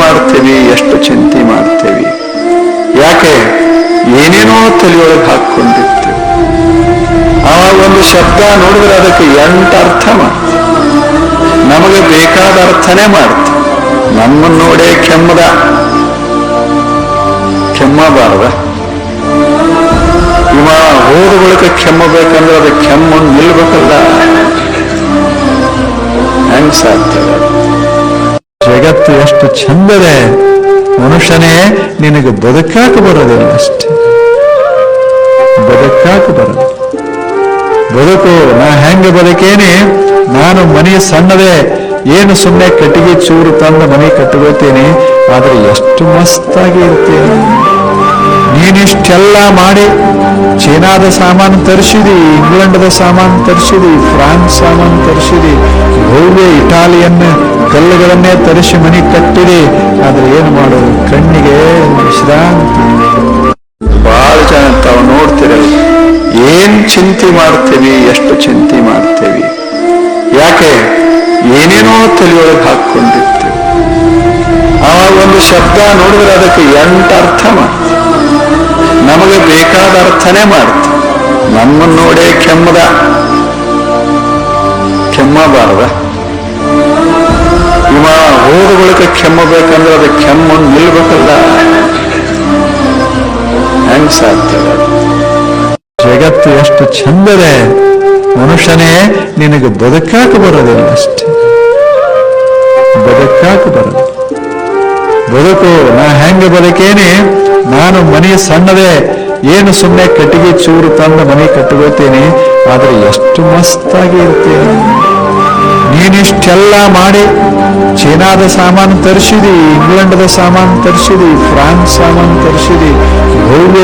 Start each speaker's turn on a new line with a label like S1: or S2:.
S1: ಮಾಡ್ತೇವಿ, ಎಷ್ಟು ಚಿಂತೆ ಮಾಡ್ತೇವಿ. ಯಾಕೆ? ಏನೇನೋ ತಲೆಯೊಳಗೆ ಹಾಕೊಂಡಿರ್ತೀವಿ. ಆವಾಗ ಒಂದು ಶಬ್ದ ನೋಡಿದ್ರೆ ಅದಕ್ಕೆ 8 ಅರ್ಥ ಮಾಡ್ತೀವಿ. ನಮಗೆ ಬೇಕಾದ ಅರ್ಥನೇ ಮಾಡ್ತೀವಿ. ನಮ್ಮನ್ನು ನೋಡೇ ಕೆಮ್ಮಬಾರ್ದ? ಇವ ಹೋದ ಬಳಿಕ ಕೆಮ್ಮಬೇಕಂದ್ರೆ ಅದು ಕೆಮ್ಮು ನಿಲ್ಬೇಕಲ್ಲ. ಹೆಂಗ್ ಸಾಧ್ಯ? ಜಗತ್ತು ಎಷ್ಟು ಚಂದದೆ. ಮನುಷ್ಯನೇ ನಿನಗೆ ಬದುಕಾಕ ಬರೋದಿಲ್ಲ ಅಷ್ಟೇ. ಬದುಕಾಕ ಬರೋದು. ಬದುಕು ನಾ ಹೆಂಗೆ ಬದುಕೇನೆ? ನಾನು ಮನೆ ಸಣ್ಣದೆ, ಏನು ಸುಮ್ಮನೆ ಕಟ್ಟಿಗೆ ಚೂರು ತಂದು ಮನೆ ಕಟ್ಟುತ್ತೇನೆ, ಆದ್ರೆ ಎಷ್ಟು ಮಸ್ತಾಗಿ ಇರ್ತೇನೆ. ನೀನಿಷ್ಟೆಲ್ಲ ಮಾಡಿ ಚೀನಾದ ಸಾಮಾನು ತರಿಸಿದಿ, ಇಂಗ್ಲೆಂಡದ ಸಾಮಾನು ತರಿಸಿದಿ, ಫ್ರಾನ್ಸ್ ಸಾಮಾನು ತರಿಸಿದಿ, ಭವ್ಯ ಇಟಾಲಿಯನ್ ಕಲ್ಲುಗಳನ್ನೇ ತರಿಸಿ ಮನೆ ಕಟ್ಟಿದೆ. ಆದ್ರೆ ಏನು ಮಾಡೋದು? ಕಣ್ಣಿಗೆ ವಿಶ್ರಾಂತಿ. ಬಹಳ ಜನ ತಾವು ನೋಡ್ತಿರಲ್ಲ, ಏನ್ ಚಿಂತೆ ಮಾಡ್ತೇವಿ, ಎಷ್ಟು ಚಿಂತೆ ಮಾಡ್ತೇವಿ. ಯಾಕೆ? ಏನೇನೋ ತಲೆಯೊಳಗೆ ಹಾಕೊಂಡಿರ್ತೀವಿ. ಆವಾಗ ಒಂದು ಶಬ್ದ ನೋಡಿದ್ರೆ ಅದಕ್ಕೆ 8 ಅರ್ಥ ಮಾಡ್ತೀವಿ. ನಮಗೆ ಬೇಕಾದ ಅರ್ಥನೇ ಮಾಡ್ತೀವಿ. ನಮ್ಮನ್ನು ನೋಡೇ ಕೆಮ್ಮಬಾರ್ದ? ಇವ ಹೋದ ಬಳಿಕ ಕೆಮ್ಮಬೇಕಂದ್ರೆ ಅದು ಕೆಮ್ಮು ನಿಲ್ಬೇಕಲ್ಲ. ಹೆಂಗ್ ಸಾಧ್ಯ? ಜಗತ್ತು ಎಷ್ಟು ಚಂದದೆ. ಮನುಷ್ಯನೇ ನಿನಗೆ ಬದುಕಾಕ ಬರೋದಿಲ್ಲ ಅಷ್ಟೇ. ಬದುಕಾಕ ಬರೋದು. ಬದುಕು ನಾ ಹೆಂಗೆ ಬದುಕೇನೆ? ನಾನು ಮನೆ ಸಣ್ಣದೆ, ಏನು ಸುಮ್ಮನೆ ಕಟ್ಟಿಗೆ ಚೂರು ತಂದು ಮನೆ ಕಟ್ಟುತ್ತೇನೆ, ಆದ್ರೆ ಎಷ್ಟು ಮಸ್ತಾಗಿ ಇರ್ತೇನೆ. ನೀನಿಷ್ಟೆಲ್ಲ ಮಾಡಿ ಚೀನಾದ ಸಾಮಾನು ತರಿಸಿದಿ, ಇಂಗ್ಲೆಂಡದ ಸಾಮಾನು ತರಿಸಿದಿ, ಫ್ರಾನ್ಸ್ ಸಾಮಾನು ತರಿಸಿದಿ, ಭವ್ಯ